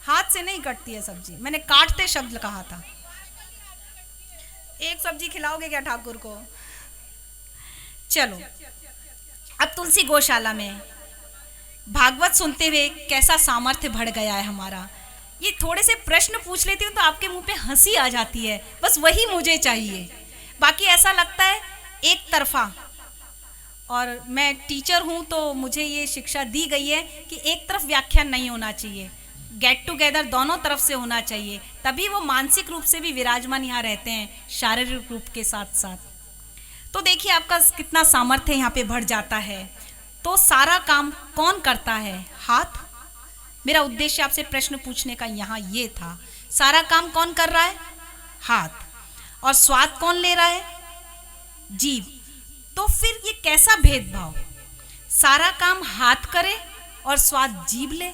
हाथ से नहीं कटती है सब्जी, मैंने काटते शब्द कहा था। एक सब्जी खिलाओगे क्या ठाकुर को? चलो, अब तुलसी गौशाला में भागवत सुनते हुए कैसा सामर्थ्य बढ़ गया है हमारा। ये थोड़े से प्रश्न पूछ लेती हूँ तो आपके मुंह पे हंसी आ जाती है, बस वही मुझे चाहिए। बाकी ऐसा लगता है एक तरफा, और मैं टीचर हूँ तो मुझे ये शिक्षा दी गई है कि एक तरफ व्याख्यान नहीं होना चाहिए, गेट टुगेदर दोनों तरफ से होना चाहिए, तभी वो मानसिक रूप से भी विराजमान यहाँ रहते हैं, शारीरिक रूप के साथ साथ। तो देखिए आपका कितना सामर्थ्य यहाँ पे बढ़ जाता है। तो सारा काम कौन करता है? हाथ। मेरा उद्देश्य आपसे प्रश्न पूछने का यहाँ ये था, सारा काम कौन कर रहा है? हाथ। और स्वाद कौन ले रहा है? जीभ। तो फिर ये कैसा भेदभाव? सारा काम हाथ करे और स्वाद जीभ ले,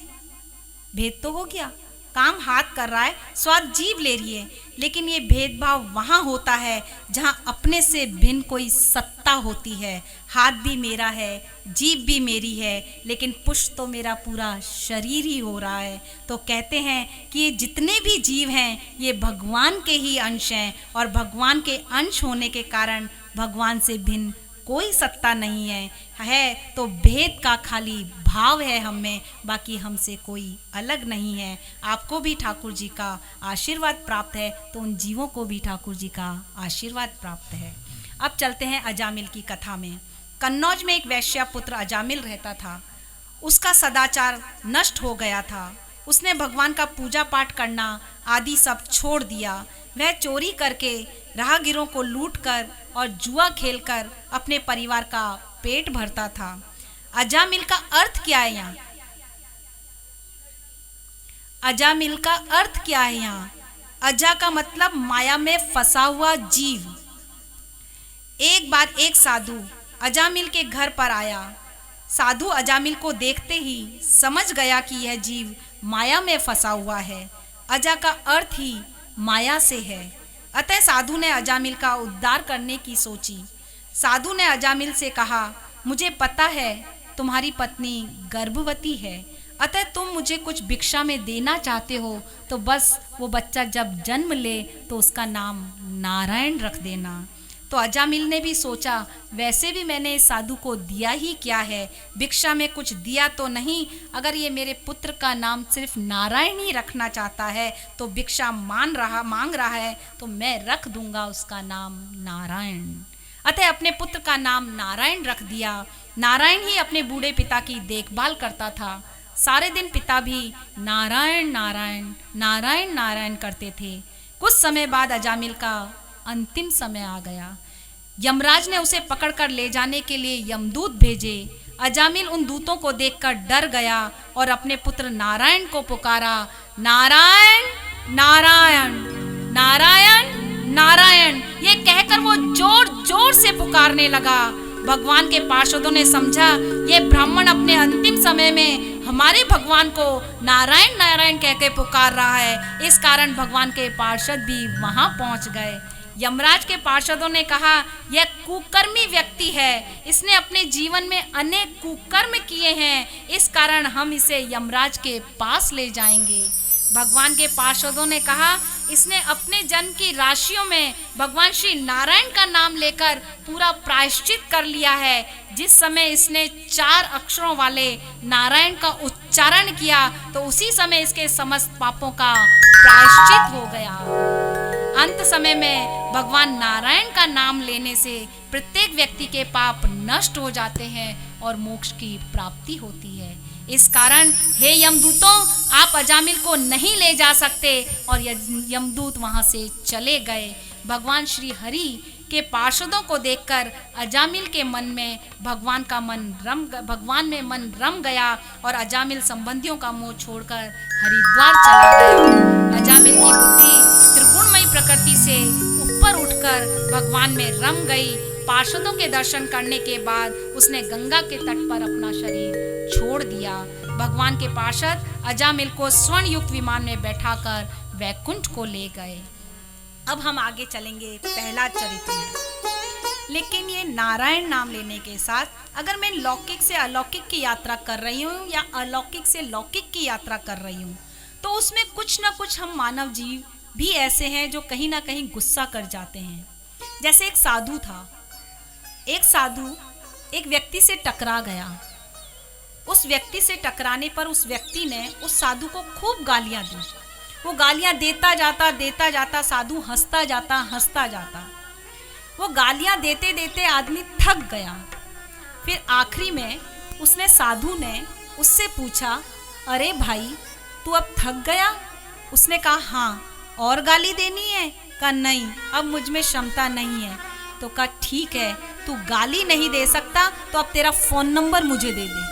भेद तो हो गया। काम हाथ कर रहा है, स्वाद जीभ ले रही है, लेकिन ये भेदभाव वहाँ होता है जहाँ अपने से भिन्न कोई सत्ता होती है। हाथ भी मेरा है, जीभ भी मेरी है, लेकिन पुष्ट तो मेरा पूरा शरीर ही हो रहा है। तो कहते हैं कि ये जितने भी जीव हैं ये भगवान के ही अंश हैं और भगवान के अंश होने के कारण भगवान से भिन्न कोई सत्ता नहीं है तो भेद का खाली भाव है हम में, बाकी हमसे कोई अलग नहीं है। आपको भी ठाकुर जी का आशीर्वाद प्राप्त है तो उन जीवों को भी ठाकुर जी का आशीर्वाद प्राप्त है। अब चलते हैं अजामिल की कथा में। कन्नौज में एक वैश्या पुत्र अजामिल रहता था। उसका सदाचार नष्ट हो गया था। उसने भगवान का पूजा पाठ करना आदि सब छोड़ दिया। वह चोरी करके, राहगीरों को लूटकर और जुआ खेलकर अपने परिवार का पेट भरता था। अजामिल का अर्थ क्या है यहाँ? अजामिल का अर्थ क्या है यहाँ? अजा का मतलब माया में फंसा हुआ जीव। एक बार एक साधु अजामिल के घर पर आया। साधु अजामिल को देखते ही समझ गया कि यह जीव माया में फंसा हुआ है। अजा का अर्थ ही माया से है। अतः साधु ने अजामिल का उद्धार करने की सोची। साधु ने अजामिल से कहा, मुझे पता है तुम्हारी पत्नी गर्भवती है, अतः तुम मुझे कुछ भिक्षा में देना चाहते हो तो बस वो बच्चा जब जन्म ले तो उसका नाम नारायण रख देना। तो अजामिल ने भी सोचा, वैसे भी मैंने इस साधु को दिया ही क्या है, भिक्षा में कुछ दिया तो नहीं। अगर ये मेरे पुत्र का नाम सिर्फ नारायण ही रखना चाहता है तो भिक्षा मांग रहा है तो मैं रख दूंगा उसका नाम नारायण। अतः अपने पुत्र का नाम नारायण रख दिया। नारायण ही अपने बूढ़े पिता की देखभाल करता था। सारे दिन पिता भी नारायण नारायण नारायण नारायण करते थे। कुछ समय बाद अजामिल का अंतिम समय आ गया। यमराज ने उसे पकड़कर ले जाने के लिए यमदूत भेजे। अजामिल उन दूतों को देखकर डर गया और अपने पुत्र नारायण को पुकारा, नारायण नारायण नारायण नारायण। ये कहकर वो जोर जोर से पुकारने लगा। भगवान के पार्षदों ने समझा ये ब्राह्मण अपने अंतिम समय में हमारे भगवान को नारायण नारायण कह के पुकार रहा है। इस कारण भगवान के पार्षद भी वहां पहुंच गए। यमराज के पार्षदों ने कहा, यह कुकर्मी व्यक्ति है, इसने अपने जीवन में अनेक कुकर्म किए हैं, इस कारण हम इसे यमराज के पास ले जाएंगे। भगवान के पार्षदों ने कहा, इसने अपने जन्म की राशियों में भगवान श्री नारायण का नाम लेकर पूरा प्रायश्चित कर लिया है। जिस समय इसने 4 अक्षरों वाले नारायण का उच्चारण किया तो उसी समय इसके समस्त पापों का प्रायश्चित हो गया। अंत समय में भगवान नारायण का नाम लेने से प्रत्येक व्यक्ति के पाप नष्ट हो जाते हैं और मोक्ष की प्राप्ति होती है। इस कारण हे यमदूतों, आप अजामिल को नहीं ले जा सकते। और यमदूत वहां से चले गए। भगवान श्री हरि के पार्षदों को देखकर अजामिल के मन में भगवान में मन रम गया और अजामिल संबंधियों का मोह छोड़कर हरिद्वार चला गया। अजामिल की बुद्धि त्रिगुणमयी प्रकृति से ऊपर उठकर भगवान में रम गई। पार्षदों के दर्शन करने के बाद उसने गंगा के तट पर अपना शरीर छोड़ दिया। भगवान के पार्षद अजामिल को स्वर्ण युक्त विमान में बैठाकर वैकुंठ को ले गए। अब हम आगे चलेंगे पहला चरित्र में। लेकिन ये नारायण नाम लेने के साथ अगर मैं लौकिक से अलौकिक की यात्रा कर रही हूँ या अलौकिक से लौकिक की यात्रा कर रही हूँ तो उसमें कुछ ना कुछ हम मानव जीव भी ऐसे हैं जो कहीं ना कहीं गुस्सा कर जाते हैं। जैसे एक साधु था। एक साधु एक व्यक्ति से टकरा गया। उस व्यक्ति से टकराने पर उस व्यक्ति ने उस साधु को खूब गालियां दी। वो गालियां देता जाता साधु हंसता जाता। वो गालियां देते देते आदमी थक गया। फिर आखिरी में साधु ने उससे पूछा, अरे भाई तू अब थक गया? उसने कहा, हाँ, और गाली देनी है? कहा नहीं, अब मुझ में क्षमता नहीं है। तो कहा ठीक है, तू गाली नहीं दे सकता तो अब तेरा फोन नंबर मुझे दे दे।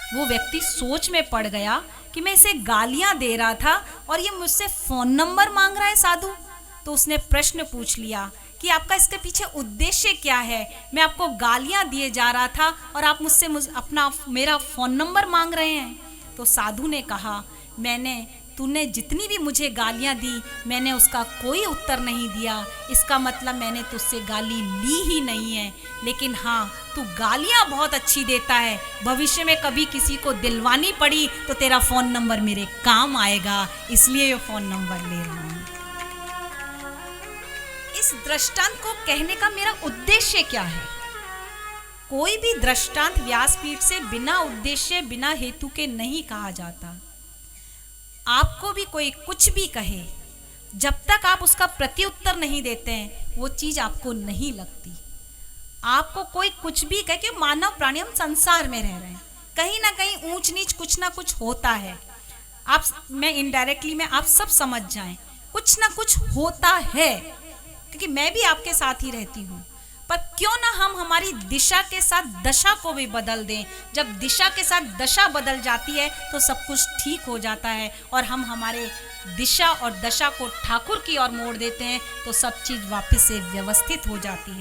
वो व्यक्ति सोच में पड़ गया कि मैं इसे गालियां दे रहा था और ये मुझसे फोन नंबर मांग रहा है साधु। तो उसने प्रश्न पूछ लिया कि आपका इसके पीछे उद्देश्य क्या है? मैं आपको गालियां दिए जा रहा था और आप मुझसे मेरा फोन नंबर मांग रहे हैं। तो साधु ने कहा, तूने जितनी भी मुझे गालियां दी मैंने उसका कोई उत्तर नहीं दिया। इसका मतलब मैंने तुझसे गाली ली ही नहीं है। लेकिन हाँ, तू गालियां बहुत अच्छी देता है। भविष्य में कभी किसी को दिलवानी पड़ी तो तेरा फोन नंबर मेरे काम आएगा, इसलिए ये फोन नंबर ले रहा हूँ। इस इस दृष्टांत को कहने का मेरा उद्देश्य क्या है? कोई भी दृष्टांत व्यासपीठ से बिना उद्देश्य बिना हेतु के नहीं कहा जाता। आपको भी कोई कुछ भी कहे, जब तक आप उसका प्रत्युत्तर नहीं देते हैं वो चीज आपको नहीं लगती। आपको कोई कुछ भी कहे कि मानव प्राणी हम संसार में रह रहे हैं, कहीं ना कहीं ऊंच नीच कुछ ना कुछ होता है। मैं इनडायरेक्टली में आप सब समझ जाएं, कुछ ना कुछ होता है, क्योंकि मैं भी आपके साथ ही रहती हूँ। पर क्यों ना हम हमारी दिशा के साथ दशा को भी बदल दें। जब दिशा के साथ दशा बदल जाती है तो सब कुछ ठीक हो जाता है, और हम हमारे दिशा और दशा को ठाकुर की ओर मोड़ देते हैं तो सब चीज़ वापस से व्यवस्थित हो जाती है।